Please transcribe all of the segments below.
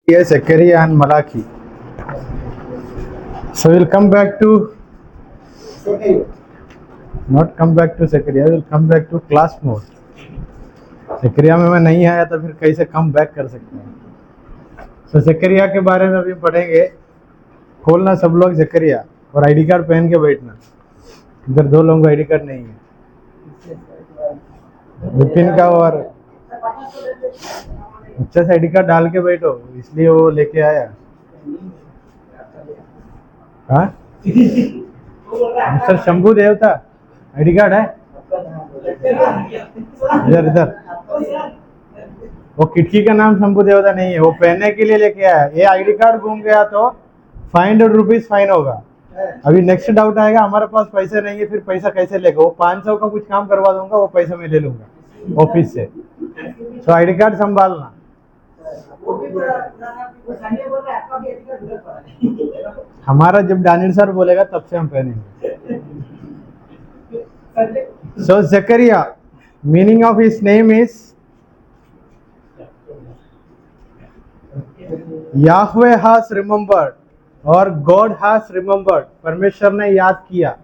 Yes, Zechariah and Malachi. So we'll come back to, not come back to Zechariah, we'll come back to class mode. Zechariah में मैं नहीं आया तो फिर कैसे कम बैक कर सकते हैं। तो Zechariah के बारे में अभी पढ़ेंगे। खोलना सब लोग Zechariah और आईडी कार्ड पहन के बैठना। इधर दो लोगों का आईडी कार्ड नहीं है, विपिन का और अच्छा से आईडी कार्ड डाल के बैठो, इसलिए वो लेके आया। हाँ मिस्टर शंभू देवता आईडी कार्ड है इधर इधर। वो खिड़की का नाम शंभू देवता नहीं है, वो पहनने के लिए लेके आया। ये आईडी कार्ड घूम गया तो 500 रुपीज फाइन होगा। अभी नेक्स्ट डाउट आएगा हमारे पास पैसे नहीं है, फिर पैसा कैसे लेगा। वो 500 का कुछ काम करवा दूंगा, वो पैसा मैं ले लूंगा ऑफिस से। तो आईडी कार्ड संभालना। हमारा जब दानिल सर बोलेगा तब से हम पहनेंगे। So Zechariah, meaning of his name is Yahweh has remembered और God has remembered, परमेश्वर ने याद किया।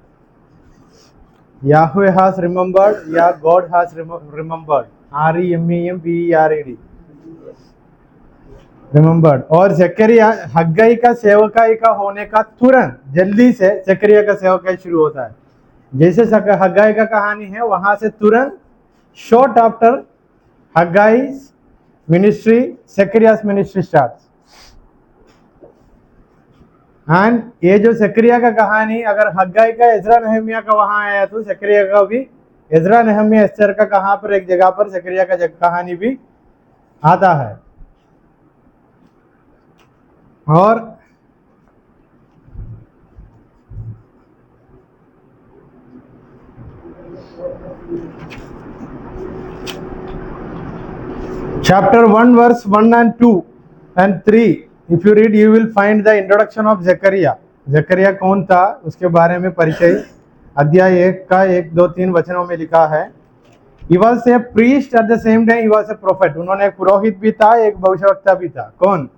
Yahweh has remembered या God has remembered, REMEMBERED, remembered। और Zechariah हग्गाई का सेवकाई का होने का तुरंत जल्दी से Zechariah का सेवकाई शुरू होता है। जैसे हग्गाई का कहानी है, वहां से तुरंत short after Haggai ministry Zechariah's ministry starts. And ये जो Zechariah का कहानी, अगर हग्गाई का एजरा नेहमिया का वहां आया तो Zechariah का भी एजरा नेहमिया एस्तर का कहां पर एक जगह पर Zechariah का कहानी भी आता है। और chapter 1 verse 1 and 2 and 3, if you read you will find the introduction of Zechariah। Zechariah कौन था उसके बारे में परिचय अध्याय 1 का 1, 2, 3 वचनों में लिखा है। He was a priest at the same time he was a prophet। उन्होंने एक पुरोहित भी था, एक भविष्यवक्ता भी था। कौन?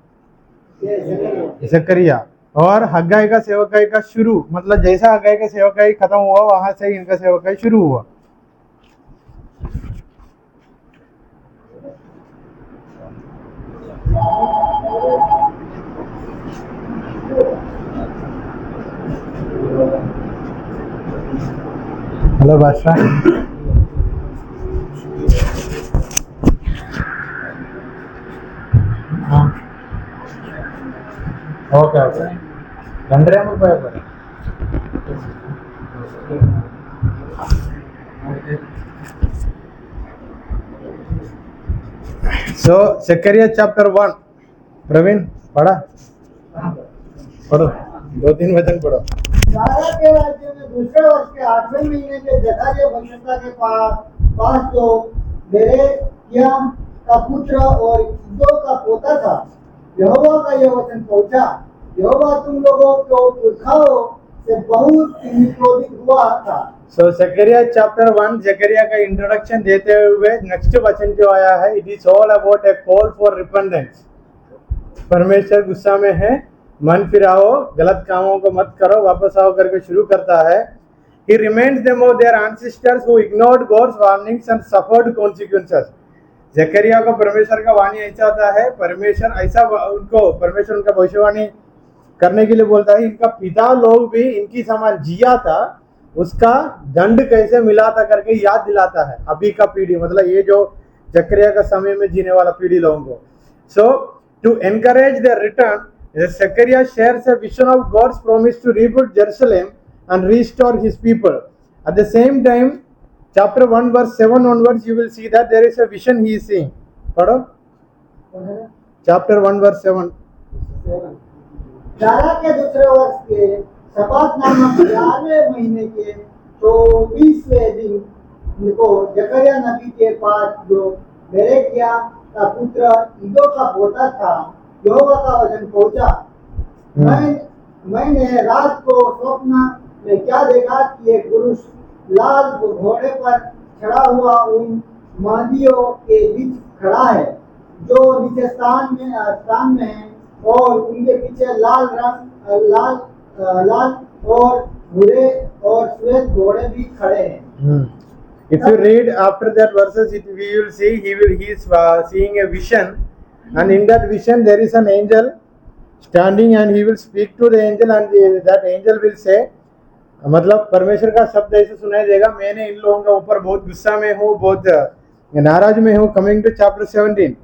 Zechariah। और हग्गाई का सेवकाई का शुरू, मतलब जैसा हग्गाई का सेवकाई खत्म हुआ वहां से इनका सेवकाई शुरू हुआ। हेलो बादशाह। ओके ओके गंड्रे में पर सो Zechariah chapter 1, प्रवीण पढ़ा, पढ़ो 2-3 वचन पढ़ो। सारा के राज्य में दूसरे वर्ष के 8वें महीने के जकारिया भविष्यवक्ता के पास जो बेरेकिया का पुत्र और इद्दो का पोता था, यहोवा का यह वचन पहुंचा, यहोवा तुम लोगों को पुरखाओं से बहुत क्रोधित हुआ था। So Zechariah chapter 1, Zechariah का इंट्रोडक्शन देते हुए नेक्स्ट वचन जो आया है, it is all about A call for repentance. परमेश्वर गुस्सा में है, मन फिराओ, गलत कामों को मत करो, वापस आओ करके शुरू करता है। He reminds them of their ancestors who ignored God's warnings and suffered consequences। Zechariah को परमेश्वर का वाणी ऐसा होता है, परमेश्वर ऐसा उनको परमेश्वर उनका भविष्यवाणी करने के लिए बोलता है। इनका पिता लोग भी इनकी समान जिया था, उसका दंड कैसे मिला था करके याद दिलाता है अभी का पीढ़ी, मतलब ये जो Zechariah का समय में जीने वाला पीढ़ी लोगों को। So to encourage their return, Zechariah shares a vision of God's promise to rebuild Jerusalem and restore his people। At the same time, chapter 1 verse 7 onwards you will see that there is a vision he is seeing। पढ़ो chapter 1 verse 7। Dara के दूसरे वर्ष के सपात नामक 11वें महीने के 24वें दिन को जकरिया नबी के पास जो बेरेकिया का पुत्र इद्दो का पोता था, यहोवा का वचन पहुंचा। मैंने रात को स्वप्न में क्या देखा कि एक पुरुष लाल घोड़े पर चढ़ा हुआ उन महादियों के बीच खड़ा है जो नीचे स्थान में है और उनके पीछे लाल और भूरे और श्वेत घोड़े भी खड़े हैं। If you read after that verses, we will see he is seeing a vision, and in that vision there is an angel standing, and he will speak to the angel, and that angel will say, मतलब परमेश्वर का शब्द ऐसे सुनाई देगा, मैंने इन लोगों के ऊपर बहुत गुस्सा में हूँ, बहुत नाराज में हूँ। कमिंग टू चैप्टर 17,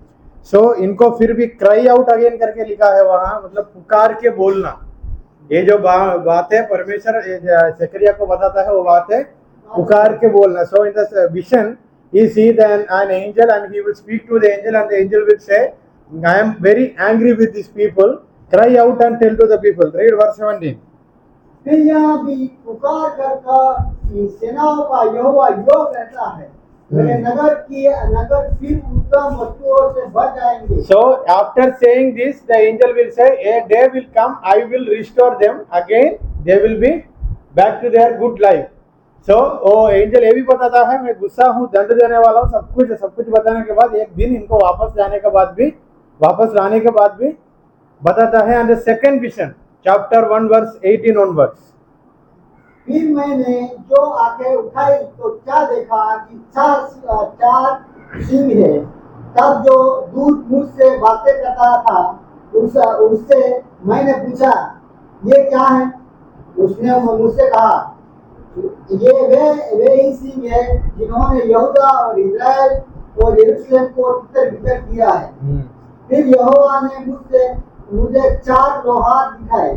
सो इनको फिर भी क्राई आउट अगेन करके लिखा है वहाँ, मतलब पुकार के बोलना। ये जो बात है परमेश्वर जकरिया को बताता है, वो बात है पुकार के बोलना। So in the vision he sees an angel, and he will speak to the angel, and the angel will say, I am very angry with these people, cry out and tell to the people. Read verse 17. फिर यहाँ भी पुकार कर सेनाओं का यहोवा यो कहता है, मेरे नगर फिर उत्तम वस्तुओं से भर जाएंगे। So after saying this, the angel will say, a day will come, I will restore them again, they will be back to their good life. So वो एंजल ये भी बताता है, मैं गुस्सा हूँ, दंड देने वाला हूँ, सब कुछ बताने के बाद एक दिन इनको वापस लाने के बाद भी बताता है। And the second vision, chapter 1 verse 18 onwards. फिर मैंने जो आंखें उठाई तो क्या देखा कि चार सिंह है। तब जो दूत मुझसे बातें करता था उससे मैंने पूछा, ये क्या है? उसने मुझसे कहा, ये वे ही सिंह है जिन्होंने यहूदा और इस्राएल और यरूशलेम को तितर-बितर किया है। फिर यहोवा ने मुझे 4 लोहार दिखाए।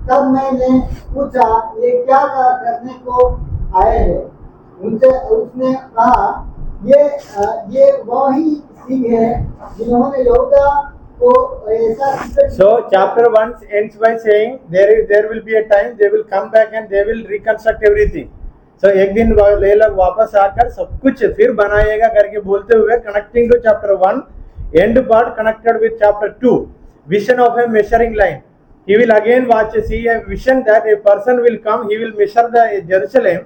तब मैंने पूछा, ये क्या करने को आए हैं? उसने कहा, ये वही सिंह है जिन्होंने यहूदा को ऐसा। So chapter 1 ends by saying there will be a time they will come back and they will reconstruct everything. So एक दिन ये लोग वापस आकर सब कुछ फिर बनाएगा करके बोलते हुए, connecting to chapter 1 end part connected with chapter 2, vision of a measuring line. He will again see a vision that a person will come, he will measure the Jerusalem,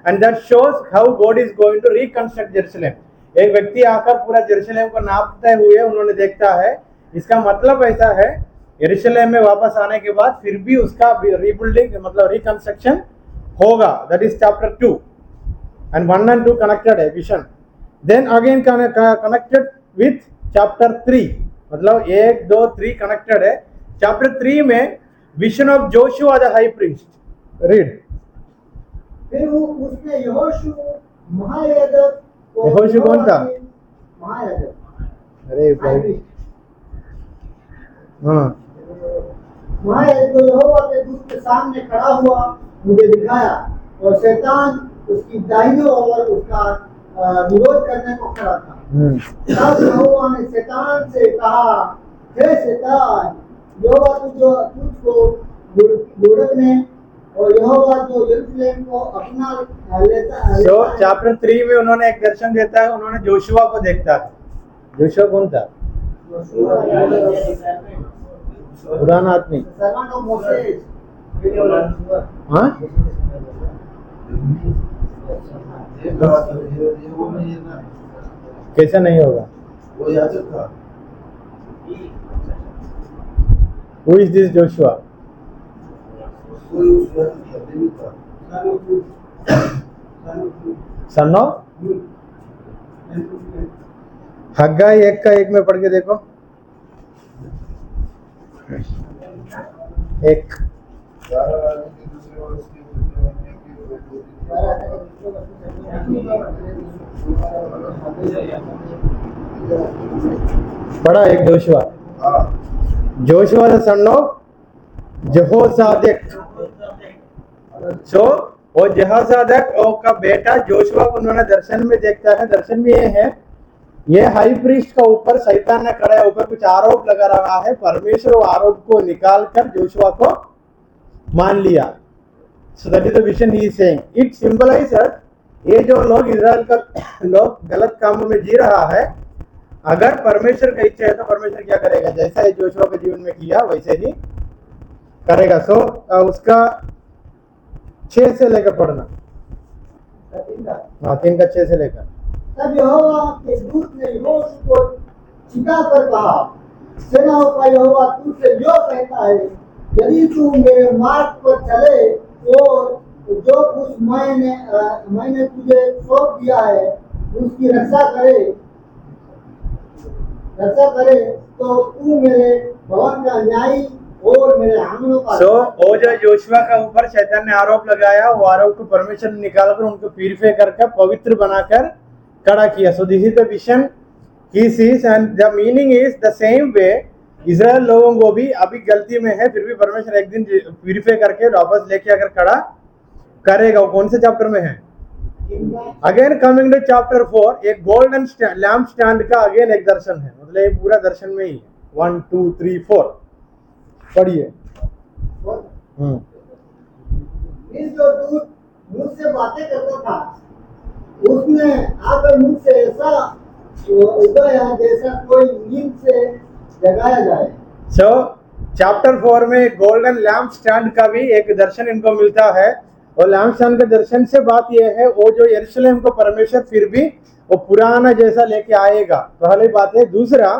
and that shows how God is going to reconstruct Jerusalem. एक व्यक्ति आकर पूरा Jerusalem को नापते हुए उन्होंने देखता है, इसका मतलब ऐसा है यरूशलेम में वापस आने के बाद फिर भी उसका रीबिल्डिंग मतलब रिकंस्ट्रक्शन होगा। That is chapter 2 and 1 and 2 connected है vision. Then again connected with chapter 3, मतलब 1 2 3 connected है। चैप्टर 3 में vision of Joshua the high priest. Read. फिर उसने यहोशू महायाजक यहोशू कौन था? महायाजक। अरे भाई, हाँ, महायाजक यहोवा के दूत के सामने खड़ा हुआ मुझे दिखाया, और शैतान उसकी दाहिनी ओर उसका विरोध करने को खड़ा था। तब यहोवा ने शैतान से कहा, हे शैतान, यहोवा तुझको लुढ़कने और यहोवा जो यरूशलेम को अपना लेता। So चैप्टर 3 में उन्होंने एक दर्शन देता है, उन्होंने जोशुआ को देखता है। जोशुआ कौन था? पुराना आदमी। हाँ, कैसा नहीं होगा? वो याजक था। Who is this Joshua? Son of हग्गाई 1 का 1 में पढ़ के देखो। 1 पढ़ा। 1 Joshua. Joshua the son of Jehozadak. So वो जेहोजादेक का बेटा जोशुआ को उन्होंने दर्शन में देखता है। दर्शन में ये है, ये हाई प्रीस्ट का ऊपर शैतान ने खड़ा ऊपर कुछ आरोप लगा रहा है। परमेश्वर वो आरोप को निकाल कर जोशुआ को मान लिया। सो that is the vision he is saying. It symbolizes ये जो लोग इजराइल का लोग गलत कामों में जी रहा है, अगर परमेश्वर का इच्छा है तो परमेश्वर क्या करेगा? जैसा ये जोशुआ के जीवन में किया वैसे ही करेगा। सो उसका 6 से लेकर पढ़ना। 3 का 6 से लेकर। तब यहोवा के दूत ने यहोशू को छिपा कर कहा, सेनाओं का यहोवा तुझसे यो कहता है, यदि तू मेरे मार्ग पर चले और जो कुछ मैंने तुझे सौंप दिया है उसकी रक्षा करे तो तू मेरे भवन का न्यायी और मेरे आंगनों का वो जो योशुआ का ऊपर शैतान ने आरोप लगाया, वो आरोप को परमेश्वर ने निकालकर उनको प्यूरिफाई करके पवित्र बनाकर खड़ा किया. So this is the vision he sees and the meaning is the same way. Israel लोगों को भी अभी गलती में है, फिर भी परमेश्वर एक दिन प्यूरिफाई करके वापस लेके आकर खड़ा करेगा. वो कौन से चैप्टर में है? अगेन कमिंग टू चैप्टर 4, एक गोल्डन लैम्प स्टैंड का अगेन एक दर्शन है. मतलब ये पूरा दर्शन में ही 1 2 3 4 पढ़िए. इस जो दूत मुझसे बातें करता था, उसने आकर मुझसे ऐसा उगाया जैसा कोई नींद से जगाया जाए. सो चैप्टर 4 में गोल्डन लैम्प स्टैंड का भी एक दर्शन इनको मिलता है. और लैम्प स्टैंड के दर्शन से बात यह है, वो जो यरूशलेम को परमेश्वर फिर भी वो पुराना जैसा लेके आएगा, पहली बात है. दूसरा,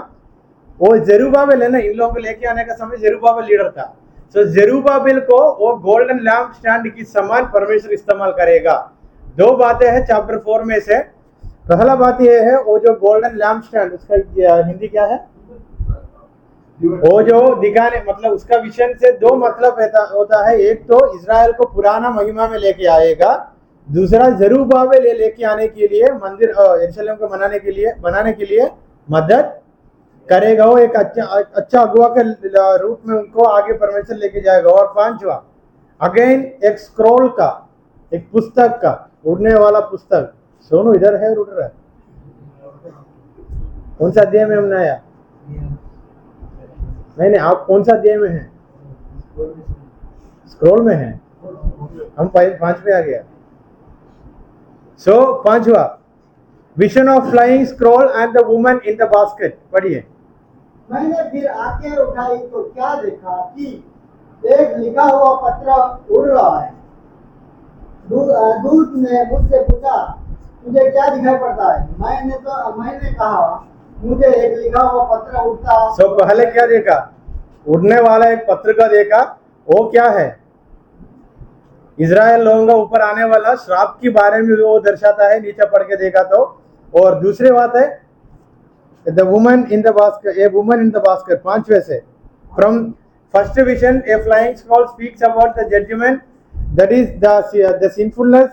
वो जेरुब्बाबेल है ना, इन लोगों को लेके आने का समय जेरुब्बाबेल लीडर था. सो जेरुब्बाबेल को वो गोल्डन लैम्प स्टैंड की समान परमेश्वर इस्तेमाल करेगा. दो बातें हैं चैप्टर 4 में से. पहला बात यह है, वो जो गोल्डन लैम्प स्टैंड, उसका हिंदी क्या है? वो जो दिखाने, मतलब उसका विजन से दो मतलब होता है. एक तो इजराइल को पुराना महिमा में लेके आएगा, दूसरा जेरुब्बाबेल लेके आने के लिए मंदिर यरूशलेम को बनाने के लिए मदद करेगा. वो एक अच्छा अगुवा के रूप में उनको आगे परमेश्वर लेके जाएगा. और पांचवा, अगेन एक स्क्रोल का, एक पुस्तक का, उड़ने वाला पुस्तक. सोनू इधर है, उड़ रहा है. कौन सा अध्याय में हमने आया? नहीं, आप कौन सा अध्याय में हैं? स्क्रोल में है. हम 5 में आ गया. सो पांचवा, vision of flying scroll and the woman in the basket. पढ़िए. मैंने फिर आंखें उठाई तो क्या देखा कि एक लिखा हुआ पत्र उड़ रहा है. दूत ने मुझसे पूछा, तुझे क्या दिखाई पड़ता है? मैंने कहा, मुझे एक लिखा हुआ पत्र उड़ता. सो पहले क्या देखा? उड़ने वाला एक पत्र का देखा. वो क्या है? इजराइल लोगों का ऊपर आने वाला श्राप के बारे में वो दर्शाता है, नीचे पढ़ के देखा तो. और दूसरी बात है the woman in the basket, a woman in the basket. पांचवे से, from first vision a flying scroll speaks about the judgement, that is the sinfulness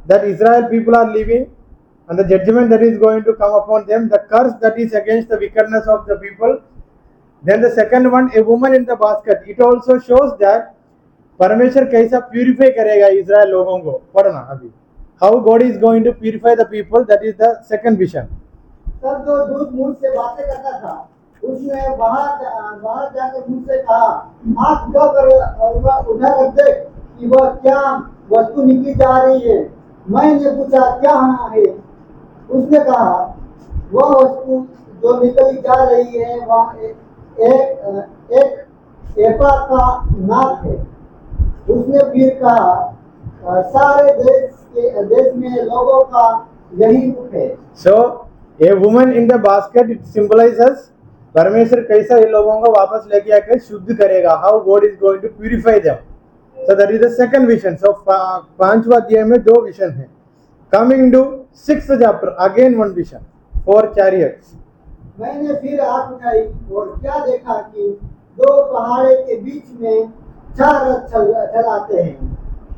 that Israel people are living, and the judgment that is going to come upon them, the curse that is against the wickedness of the people. Then the second one, a woman in the basket. It also shows that परमेश्वर कैसा purify करेगा Israel लोगों को. पढ़ना अभी, how God is going to purify the people, that is the second vision. तब जो दूत मुझसे बातें करता था, उसने बाहर जाकर मुझसे कहा, आँख उठाकर देख कि वह क्या वस्तु निकली जा रही है. मैंने पूछा, क्या है? उसने कहा, वह वस्तु जो निकली जा रही है वह एक एपा का नाक है. उसने फिर कहा, सारे देश में लोगों का यही रूप है. So a woman in the basket, it symbolizes परमेश्वर कैसा इन लोगों को वापस लेके आकर शुद्ध करेगा, how God is going to purify them. So that is the second vision. So पांचवा अध्याय में दो विजन है. Coming to 6th chapter, again one vision, 4 chariots. मैंने फिर आँख उठाई और क्या देखा कि 2 पहाड़े के बीच में 4 रथ चलाते हैं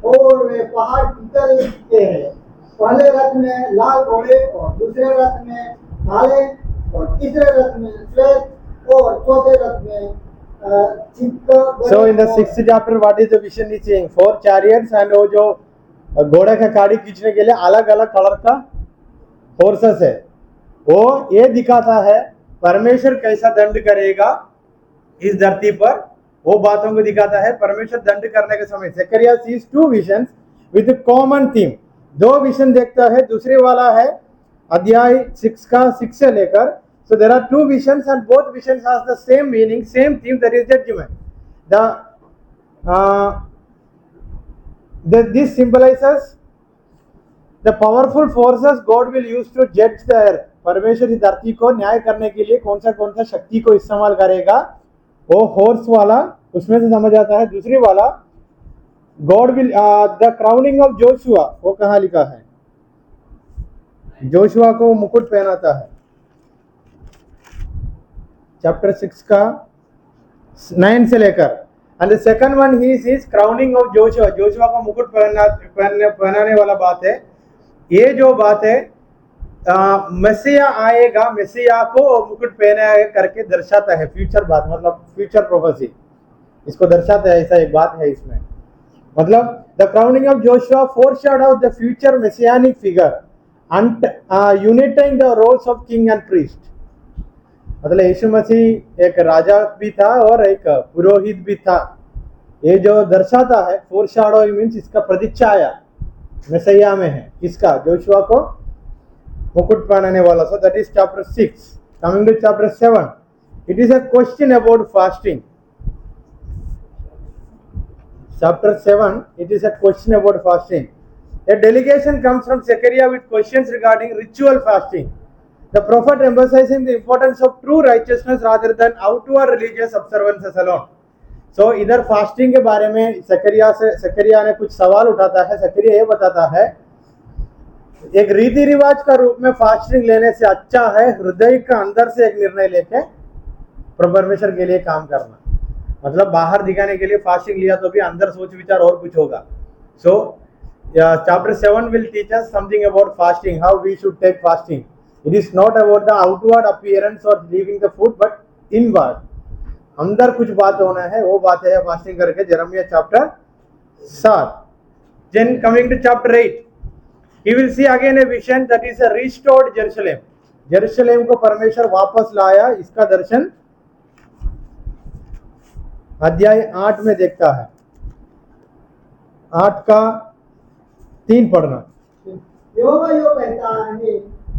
और वे पहाड़ पीतल के हैं. पहले रथ में लाल घोड़े और दूसरे रथ में काले और तीसरे रथ में श्वेत और चौथे रथ में. So in the 6th chapter, what is the vision is saying? 4 chariots and वो जो घोड़े का गाड़ी खींचने के लिए अलग अलग कलर का फोर्सेस है. वो ये दिखाता है परमेश्वर कैसा दंड करेगा इस धरती पर. वो बातों को दिखाता है. परमेश्वर दंड करने के समय ज़करिया sees 2 visions with common theme. 2 vision देखता है. दूसरे वाला है अध्याय 6 का 6 से लेकर. So there are 2 visions and both visions has the same meaning, same theme, that is judgment. This symbolizes the powerful forces God will use to judge the earth. परमेश्वर इस धरती को न्याय करने के लिए कौन सा शक्ति को इस्तेमाल करेगा, वो हॉर्स वाला उसमें से समझ आता है। दूसरी वाला God will the crowning of Joshua, वो कहाँ लिखा है? जोशुआ को मुकुट पहनाता है, चैप्टर 6 का 9 से लेकर। And the second one is crowning of Joshua, Joshua को मुकुट पहनाने वाला बात है। ये जो बात है मसीहा आएगा, मसीहा को मुकुट पहना करके दर्शाता है, फ्यूचर बात, मतलब फ्यूचर प्रोफेसी इसको दर्शाता है, ऐसा एक बात है इसमें। मतलब the crowning of Joshua foreshadow the future messianic figure and uniting the roles of king and priest. मतलब यीशु मसीह एक राजा भी था और एक पुरोहित भी था। ये जो दर्शाता है फोरशैडो मीन्स इसका प्रतिच्छाया मसीहा में है, किसका? जोशुआ को मुकुट पहनाने वाला। So that is chapter 6। Coming to chapter 7, it is a question about fasting. Chapter 7, it is a question about fasting. A delegation comes from Zechariah with questions regarding ritual fasting. The prophet emphasizing the importance of true righteousness rather than outward religious observances alone. So इधर fasting के बारे में जकरिया ने कुछ सवाल उठाता है। जकरिया ये बताता है एक रीति रिवाज का रूप में फास्टिंग लेने से अच्छा है हृदय का अंदर से एक निर्णय लेके परमेश्वर के लिए काम करना। मतलब बाहर दिखाने के लिए फास्टिंग लिया तो भी अंदर सोच विचार और कुछ होगा। So chapter 7 will teach us something about fasting, how we should take fasting. It is not about the outward appearance और leaving the food but inward, अंदर कुछ बात होना है, वो बात है फास्टिंग करके। यिर्मयाह chapter 7। Then coming to chapter 8, he will see again a vision that is a restored Jerusalem. यरूशलेम को परमेश्वर वापस लाया, इसका दर्शन अध्याय 8 में देखता है। 8 का 3 पढ़ना। यहोवा यो कहता है,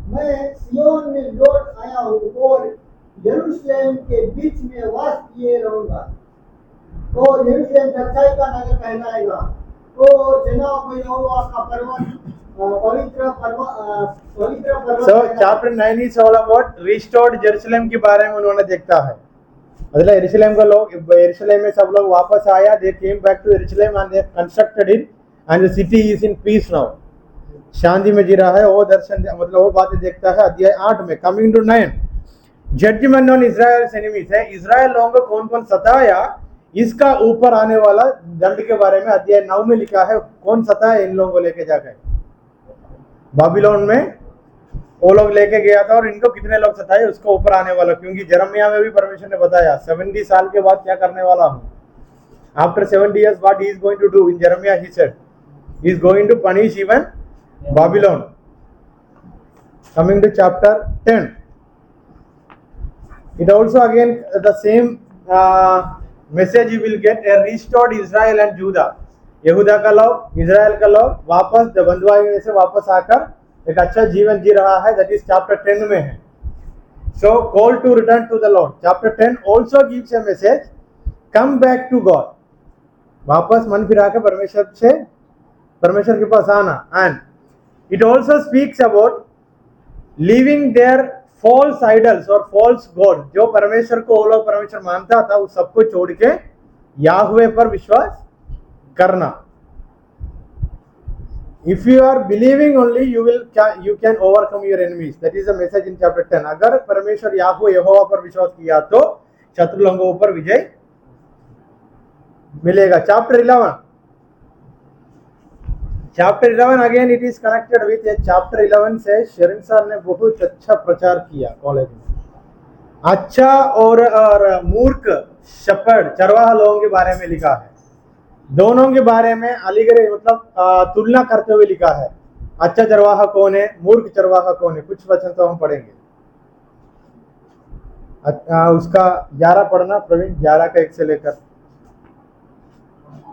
मैं सिय्योन में लौट आया हूँ और यरूशलेम के बीच में वास किए रहूंगा, और यरूशलेम सच्चाई का नगर कहलाएगा, और जनाब में यहोवा का पर्वत पवित्र पर्वत। So chapter 9 is all about restored Jerusalem के बारे में उन्होंने देखता है। मतलब यरूशलेम का लोग, यरूशलेम में सब लोग वापस आया, they came back to Jerusalem and they constructed it and the city is in peace now, शांति में जी रहा है। वो दर्शन मतलब वो बातें देखता है अध्याय 8 में। Coming to 9, judgement on Israel enemies है, इजराइल लोगों को कौन कौन सताया, इसका ऊपर आने वाला दंड के बारे में अध्याय 9 में लिखा है। कौन सताया इन लोगों को लेके जाकर बाबिलोन में, वो लोग लेके गया था, और इनको कितने लोग सताए उसको ऊपर आने वाला। क्योंकि यिर्मयाह में भी परमेश्वर ने बताया 70 साल के बाद क्या करने वाला हूँ। After 70 years what he is going to do in Jeremiah, he said he is going to punish even Babylon. Coming to chapter 10, it also again the same message you will get, a restored Israel and Judah. यहूदा का लोग, Israel का लोग वापस बंधुआई में से वापस आकर एक अच्छा जीवन जी रहा है। दैट इज चैप्टर 10 में है। So call to return to the Lord. Chapter 10 also gives a message, come back to God, वापस मन फिरा के परमेश्वर के पास आना। And it also speaks about living their false idols और फॉल्स गॉड। जो परमेश्वर को वो लोग परमेश्वर मानता था उस सबको छोड़ के याहवे पर विश्वास करना। If you are believing only, you can overcome your enemies. That is the message in chapter 10. अगर परमेश्वर यहोवा पर विश्वास किया तो शत्रु लोगों पर विजय मिलेगा। Chapter 11 again it is connected with a chapter 11 से शेरिन सर ने बहुत अच्छा प्रचार किया कॉलेज में। अच्छा और मूर्ख शपड़ चरवाहा लोगों के बारे में लिखा है। दोनों के बारे में अलीगढ़ मतलब तुलना करते हुए लिखा है। अच्छा चरवाहा कौन है, मूर्ख चरवाहा कौन है। कुछ वचन तो हम पढ़ेंगे। उसका 11 पढ़ना प्रवीण, 11 का 1 से लेकर।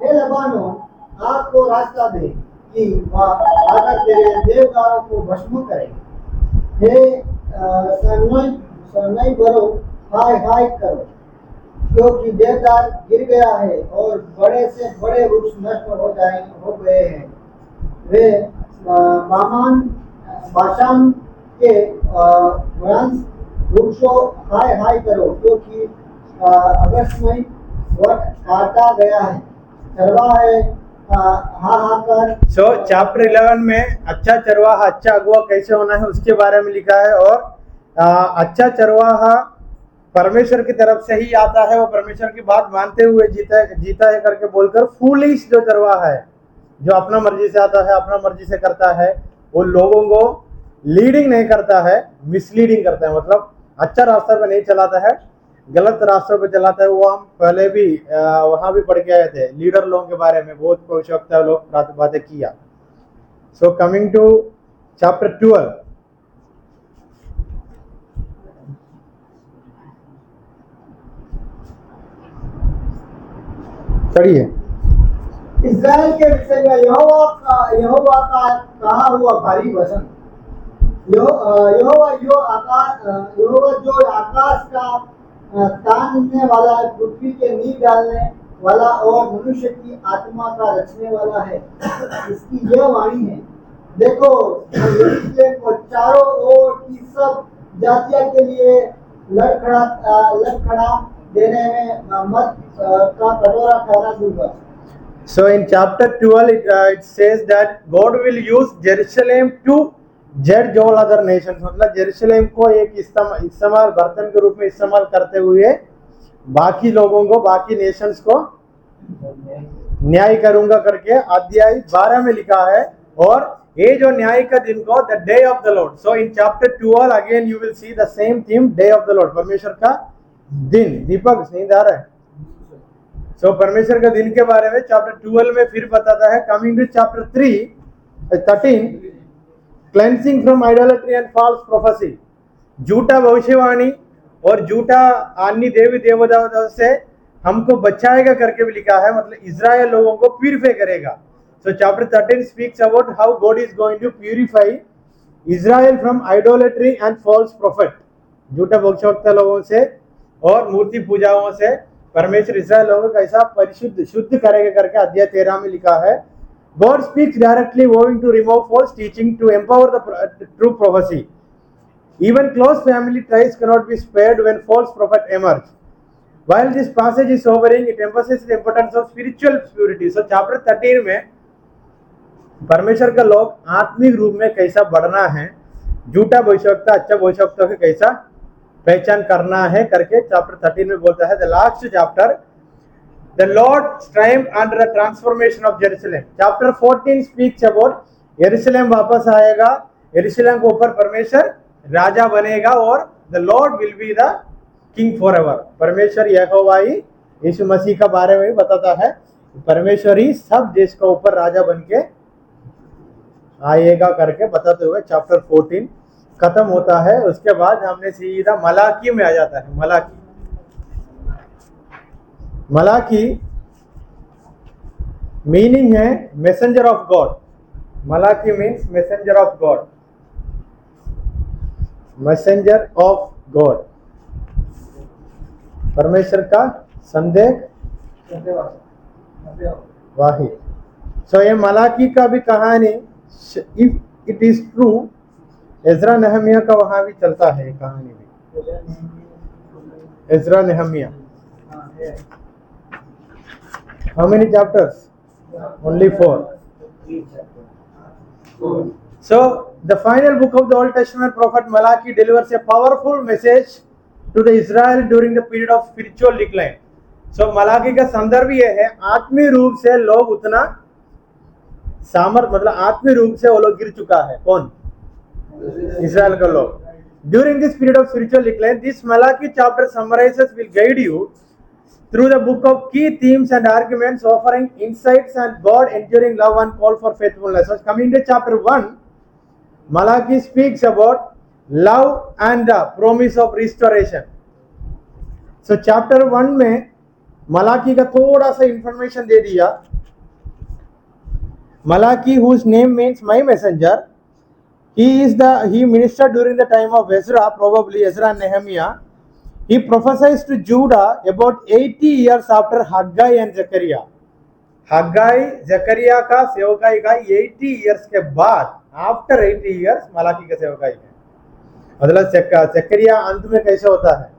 हे लबानोन, आपको रास्ता दे कि आकर तेरे देवदारों को भस्म करे। हे सरनई बरो, हाय हाय करो, क्योंकि देवदार गिर गया है और बड़े से बड़े वृक्ष नष्ट हो गए हैं। वे बाशान के वंश वृक्षों हाय हाय करो, क्योंकि अगस्त में वट काटा गया है, चरवाहे हाहाकार। सो चैप्टर 11 में अच्छा चरवाहा अच्छा अगुआ कैसे होना है उसके बारे में लिखा है। और अच्छा चरवाहा परमेश्वर की तरफ से ही आता है, वो परमेश्वर की बात मानते हुए जीता है करके बोलकर। फूलिश जो चरवाहा है, जो अपना मर्जी से आता है, अपना मर्जी से करता है, वो लोगों को लीडिंग नहीं करता है, मिसलीडिंग करता है, मतलब अच्छा रास्ता पे नहीं चलाता है, गलत रास्तों पे चलाता है। वो हम पहले भी वहां भी पढ़ के आए थे, लीडर लोगों के बारे में बहुत आवश्यकता लोग बातें किया। सो कमिंग टू चैप्टर 12, पढ़िए। इस्राएल के विषय में यहोवा का कहा हुआ भारी वचन। यहोवा जो आकाश का तानने वाला है, पृथ्वी के नींव डालने वाला और मनुष्य की आत्मा का रचने वाला है, इसकी यह वाणी है, देखो यरूशलेम को चारों ओर की सब जातियों के लिए लड़खड़ा देने में मत का कटोरा ठहरा दूंगा। So in chapter 12 it says that God will use Jerusalem to जज ऑल अदर नेशंस, मतलब जेरूशलेम को एक इस्तेमाल बर्तन के रूप में इस्तेमाल करते हुए बाकी लोगों को, बाकी नेशंस को न्याय करूंगा करके अध्याय 12 में लिखा है। और ये जो न्याय का दिन को the day of the Lord. So in chapter 12 again you will see the same theme, day of the Lord, परमेश्वर का दिन। दीपक नींद आ रहा है? सो परमेश्वर का दिन के बारे में चैप्टर 12 में फिर बताता है। Coming to chapter 13 cleansing from idolatry and false prophecy, झूठा भविष्यवाणी और झूठा अन्य देवी देवताओं से हमको बचाएगा करके भी लिखा है, मतलब इजराइल लोगों को प्यूरिफाई करेगा। So chapter 13 speaks about how God is going to purify Israel from idolatry and false prophet, झूठा भविष्यवक्ता लोगों से और मूर्ति पूजाओं से परमेश्वर इजराइल लोगों को कैसा परिशुद्ध शुद्ध करेगा करके अध्याय 13 में लिखा है। God speaks directly, vowing to remove false teaching to empower the true prophecy. Even close family ties cannot be spared when false prophets emerge. While this passage is sobering, it emphasizes the importance of spiritual purity. So chapter 13 में परमेश्वर का लोग आत्मिक रूप में कैसा बढ़ना है, झूठा भविष्यवक्ता अच्छा भविष्यवक्ता के कैसा पहचान करना है करके चैप्टर 13 में बोलता है। The last chapter, the Lord triumphed under the transformation of Jerusalem. Chapter 14 speaks about Jerusalem वापस आएगा, यरूशलेम के ऊपर परमेश्वर राजा बनेगा और the Lord will be the king forever. परमेश्वर यहोवा ही यीशु मसीह का बारे में भी बताता है, परमेश्वर ही सब देश का ऊपर राजा बन के आएगा करके बताते हुए चैप्टर 14 खत्म होता है। उसके बाद हमने सीधा मलाकी में आ जाता है। मलाकी मीनिंग है messenger of God. Malachi means messenger of God, messenger of God, परमेश्वर का संदेशवाही। सो ये मलाकी का भी कहानी, if it is true, Ezra Nehemiah का वहां भी चलता है कहानी भी। Ezra Nehemiah, how many chapters? Only 4. So the final book of the Old Testament prophet Malachi delivers a powerful message to the Israel during the period of spiritual decline. So Malachi का संदर्भ ये है, आत्मीय रूप से लोग उतना मतलब आत्मीय रूप से वो लोग गिर चुका है। कौन? इस्राएल का लोग। During this period of spiritual decline, this Malachi chapter summarizes, will guide you through the book of key themes and arguments, offering insights and God enduring love and call for faithfulness. So coming to chapter 1, Malachi speaks about love and the promise of restoration. So chapter 1 में मलाकी का थोड़ा सा information दे दिया। Malachi, whose name means my messenger, he ministered during the time of Ezra, probably Ezra and Nehemiah. He prophesies to Judah about 80 years after Haggai and Zechariah. Haggai, Zechariah का सेवकाई का 80 years के बाद, after 80 years Malachi का सेवकाई है। मतलब जकरिया अंत में कैसे होता है,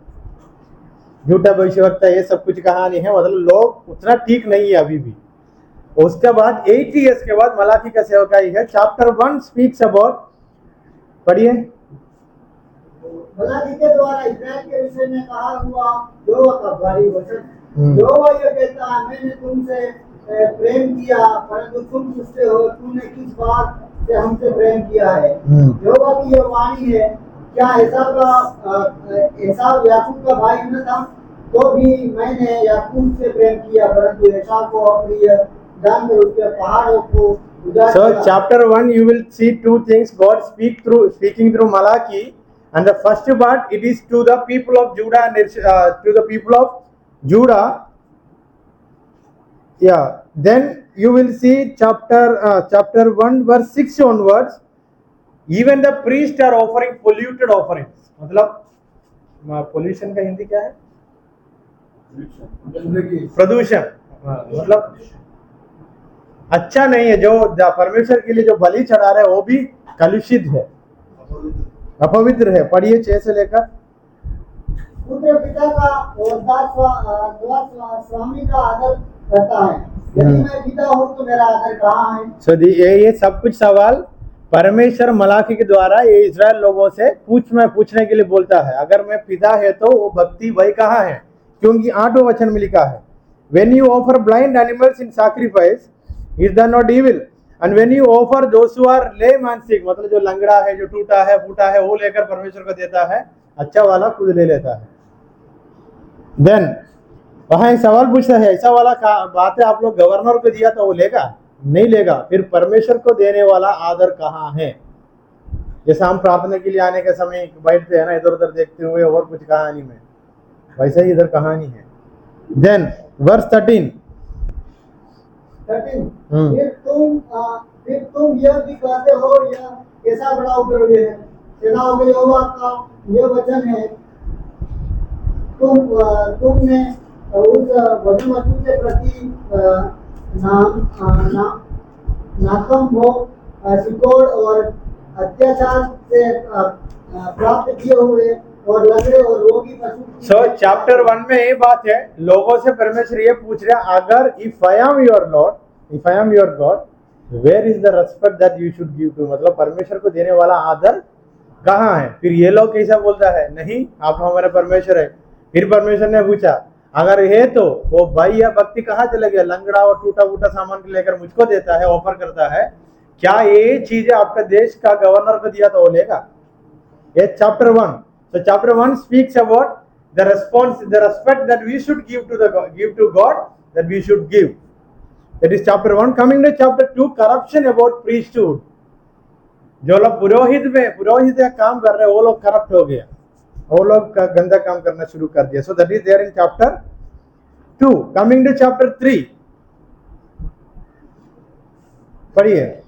झूठा भविष्यवक्ता, ये सब कुछ कहानी है, मतलब लोग उतना ठीक नहीं है अभी भी। उसके बाद 80 ईयर्स के बाद मलाकी का सेवकाई है। चैप्टर 1 स्पीक्स अबाउट, पढ़िए। मलाकी के द्वारा इस्राएल के विषय में कहा हुआ यहोवा का भारी वचन। यहोवा ये कहता है, मैंने तुमसे प्रेम किया, परंतु तुम पूछते हो तूने किस बात से हमसे प्रेम किया है। यहोवा की यह वाणी है, क्या एसाव याकूब का भाई न था, तो भी मैंने याकूब से प्रेम किया, परंतु एसाव को अप्रिय जानकर उसके पहाड़ों को उजाड़ So दिया। chapter 1 you will see two things God speaking through Malachi, and the first part it is to the people of Judah and to the people of Judah. Yeah, then you will see chapter 1 verse 6 onwards, even the priests are offering polluted offerings. मतलब pollution का हिंदी क्या है, प्रदूषण, मतलब अच्छा नहीं है। जो परमेश्वर के लिए जो बलि चढ़ा रहे हैं वो भी कलुषित है, अपवित्र है। पढ़िए 6 से लेकर। पुत्र पिता का और दास स्वामी का आदर करता है, यदि मैं पिता हूँ तो मेरा आदर कहाँ है। सो ये सब कुछ सवाल परमेश्वर मलाकी के द्वारा ये इजराइल लोगों से पूछने के लिए बोलता है। अगर मैं पिता है तो वो भक्ति वही कहाँ है, क्योंकि 8वें वचन में लिखा है, when you offer blind animals in sacrifice, is that not evil? And when you offer those who are lame and sick, मतलब जो लंगड़ा है, जो टूटा है फूटा है, वो लेकर परमेश्वर को देता है, अच्छा वाला खुद ले लेता है। देन वहां एक सवाल पूछता है, ऐसा वाला बात है आप लोग गवर्नर को दिया तो वो लेगा नहीं लेगा, फिर परमेश्वर को देने वाला आदर कहाँ है। जैसा हम प्रार्थना के लिए आने के समय बैठते हैं ना इधर उधर देखते हुए और कुछ कहानी में, वैसे ही इधर कहानी है। देन वर्स 13 फिर तुम यह भी कहते हो, यह कैसा बड़ा उपद्रवी है। सेनाओं के यहोवा का यह वचन है, तुमने उस वधुमती के प्रति नाकम हो सिकोड़ और अत्याचार से प्राप्त किए हुए और लंगड़े और रोगी पशु। सो चैप्टर 1 में ये बात है, लोगों से परमेश्वर ये पूछ रहा, अगर if I am your lord, if I am your God, where is the respect that you should give to, मतलब परमेश्वर को देने वाला आदर कहाँ है। फिर ये लोग कैसा बोलता है, नहीं आप हमारे परमेश्वर है। फिर परमेश्वर ने पूछा, अगर है तो वो भाई या भक्ति कहाँ चले गया, लंगड़ा और टूटा फूटा सामान लेकर मुझको देता है, ऑफर करता है, क्या ये चीजें आपका देश का गवर्नर को दिया तो वो लेगा। ये chapter 1। So chapter 1 speaks about the respect that we should give to God, that we should give. That is chapter 1. Coming to chapter 2, corruption about priesthood. जो लोग पुरोहित का काम कर रहे हैं वो लोग करप्ट हो गया, वो लोग गंदा काम करना शुरू कर दिया। So that is there in chapter 2. Coming to chapter 3, पढ़िए।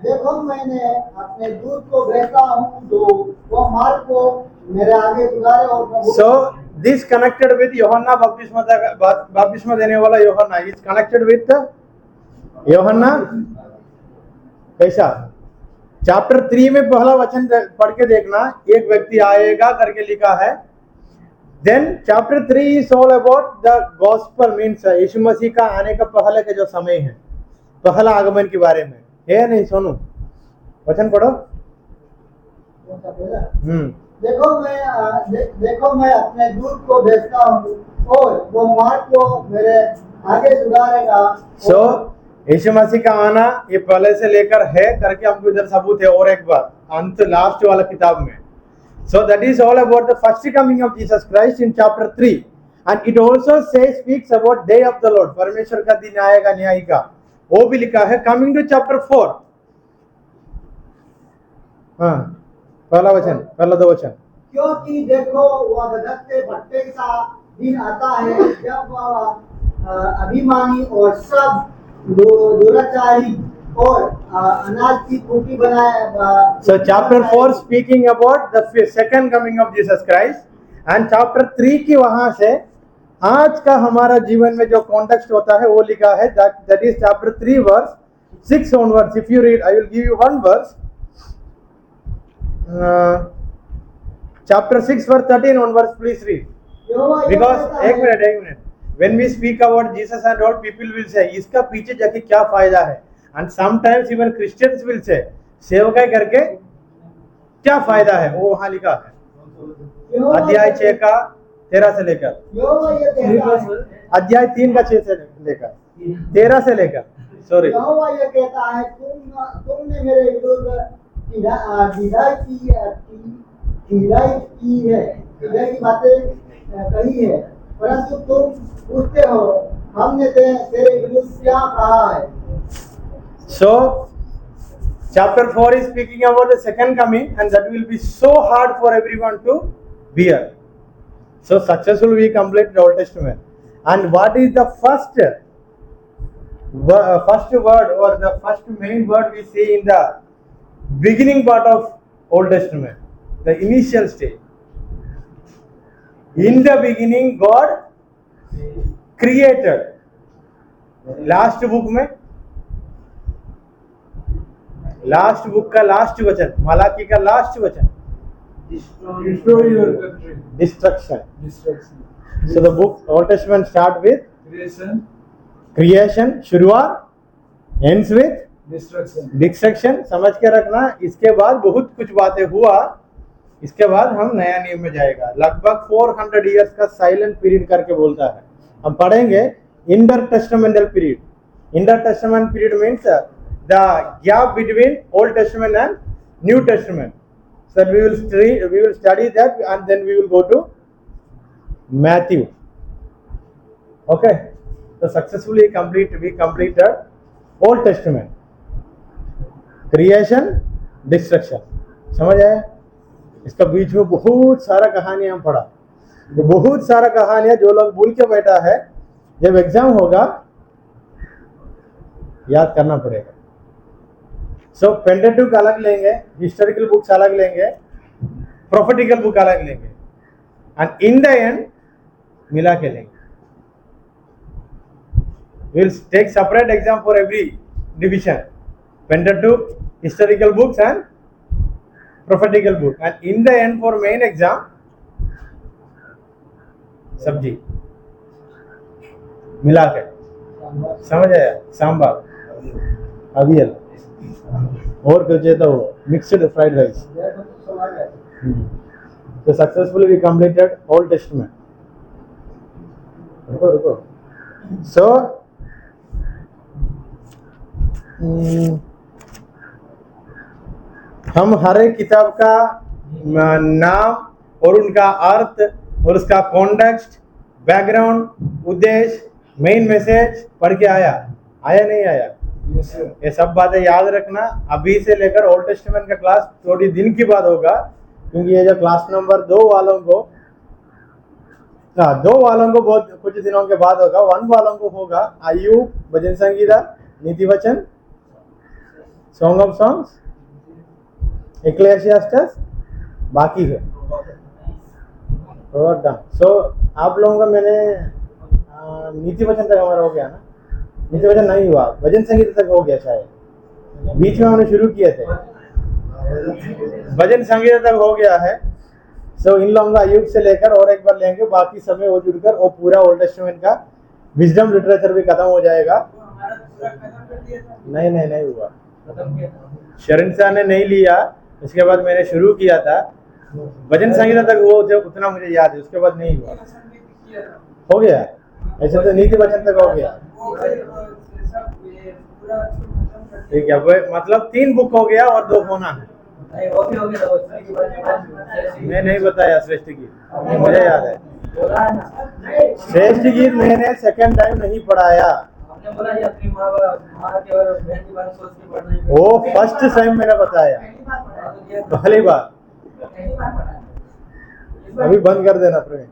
देखो मैंने अपने दूत को भेजा हूँ जो वो मार्ग को मेरे आगे सुधारे और प्रभु। So this connected with यूहन्ना बपतिस्मा देने वाला यूहन्ना is connected with यूहन्ना कैसा। चैप्टर 3 में पहला वचन पढ़ के देखना, एक व्यक्ति आएगा करके लिखा है। Then chapter 3 is all about the gospel, means यीशु मसीह का आने का पहले का जो समय है, पहला आगमन के बारे में है। नहीं सोनू, वचन पढ़ो। देखो मैं अपने दूत को भेजता हूँ और वो मार्ग को मेरे आगे सुधारेगा। सो यीशु मसीह का आना ये पहले से लेकर है करके हमको इधर सबूत है। और एक बार अंत लास्ट वाला किताब में, सो that is all about the first coming of Jesus Christ in chapter 3, and it also speaks about day of the Lord, परमेश्वर का दिन आएगा न्याय का, वो भी लिखा है। कमिंग टू चैप्टर 4, हाँ पहला वचन, पहला 2 वचन। क्योंकि देखो वह धधकते भट्टे सा दिन आता है जब अभिमानी और सब दुराचारी और अनाज की खूंटी बनाए। So chapter 4 speaking about the second coming of Jesus Christ, and chapter 3 की वहां से आज का हमारा जीवन में जो कॉन्टेक्स्ट होता है वो लिखा है। that is chapter 3 verse 6 onwards. If you read, I will give you one verse. chapter 6 verse 13 on verse, please read. यहोवा यह Because कहता एक है, minute when we speak about Jesus and all, people will say इसका पीछे जाके क्या फायदा है, and sometimes even Christians will say सेवकाई करके क्या फायदा है, वो वहां लिखा है यहोवा अध्याय 6 का 13 से लेकर यहोवा यह कहता है, अध्याय 3 का 6 से लेकर 13 से लेकर सॉरी यहोवा यह कहता है, तुमने मेरे विरुद्ध ढिलाई की बातें कही है, परंतु तुम पूछते हो हमने तेरे विरुद्ध क्या कहा है। So chapter 4 is speaking about the second coming, and that will be so hard for everyone to bear. So successfully we complete the Old Testament. And what is the first word or the first main word we see in the beginning part of Old Testament, the initial stage? In the beginning God created. Last book में last book का last वचन, मलाकी का last वचन, Destroy your country. Destruction. Destruction. So the book Old Testament start with Creation. creation, शुरुआत, ends with Destruction. Destruction. समझ के रखना. इसके बाद बहुत कुछ बातें हुआ, इसके बाद हम नया नियम में जाएगा. लगभग 400 इयर्स का साइलेंट पीरियड करके बोलता है. हम पढ़ेंगे inter testamental period. Inter testament period means the gap between Old Testament and New Testament. So we will study that, and then we will go to Matthew. Okay. So successfully we completed Old Testament. Creation, destruction. समझ आया? इसका बीच में बहुत सारा कहानियां हम पढ़ा. तो बहुत सारा कहानियां जो लोग भूल के बैठा है, जब एग्जाम होगा याद करना पड़ेगा. सो पेंटेट्यूक अलग लेंगे, हिस्टोरिकल बुक्स अलग लेंगे, प्रोफेटिकल बुक अलग लेंगे, एंड इन द एंड मिला के लेंगे. We will take separate exam for every division, Pentateuch, historical books and prophetical book, and in the end for main exam सब्जी मिला के. समझ आया? सांबार, अवियल और कुछ है तो mixed fried rice. So successfully we completed Old Testament. रुको. So हम हर एक किताब का नाम और उनका अर्थ और उसका कॉन्टेक्स्ट, बैकग्राउंड, उद्देश्य, मेन मैसेज पढ़ के आया नहीं आया? Yes, sir. ये सब बातें याद रखना. अभी से लेकर ओल्ड टेस्टामेंट का क्लास थोड़ी दिन की बाद होगा, क्योंकि ये जो क्लास नंबर 2 वालों को बहुत कुछ दिनों के बाद होगा. 1 वालों को होगा अय्यूब, भजन संगीता, नीति वचन, सॉन्ग ऑफ सॉन्ग्स, इक्लेसियास्टस, बाकी है. सो आप लोगों का मैंने नीति वचन तक हमारा हो गया ना? नीति वचन नहीं हुआ, भजन संगीत तक हो गया शायद. बीच में हमने शुरू किए थे, भजन संगीत तक हो गया है. सो इन लोगों का अय्यूब से लेकर और एक बार लेंगे, बाकी समय वो जुड़कर वो पूरा ओल्ड टेस्टामेंट का विजडम लिटरेचर भी खत्म हो जाएगा. नहीं हुआ. शरण शाह ने नहीं लिया, इसके बाद मैंने शुरू किया था. भजन संगीत तक वो जब उतना मुझे याद है, उसके बाद नहीं हुआ. हो गया ऐसे तो नीति वचन तक हो गया. ठीक है, मतलब 3 बुक हो गया और 2 होना है. मैं नहीं बताया श्रेष्ठ गीत, मुझे याद है. श्रेष्ठ गीत मैंने सेकंड टाइम नहीं पढ़ाया, वो फर्स्ट टाइम मैंने बताया. पहली बार. अभी बंद कर देना प्रेम.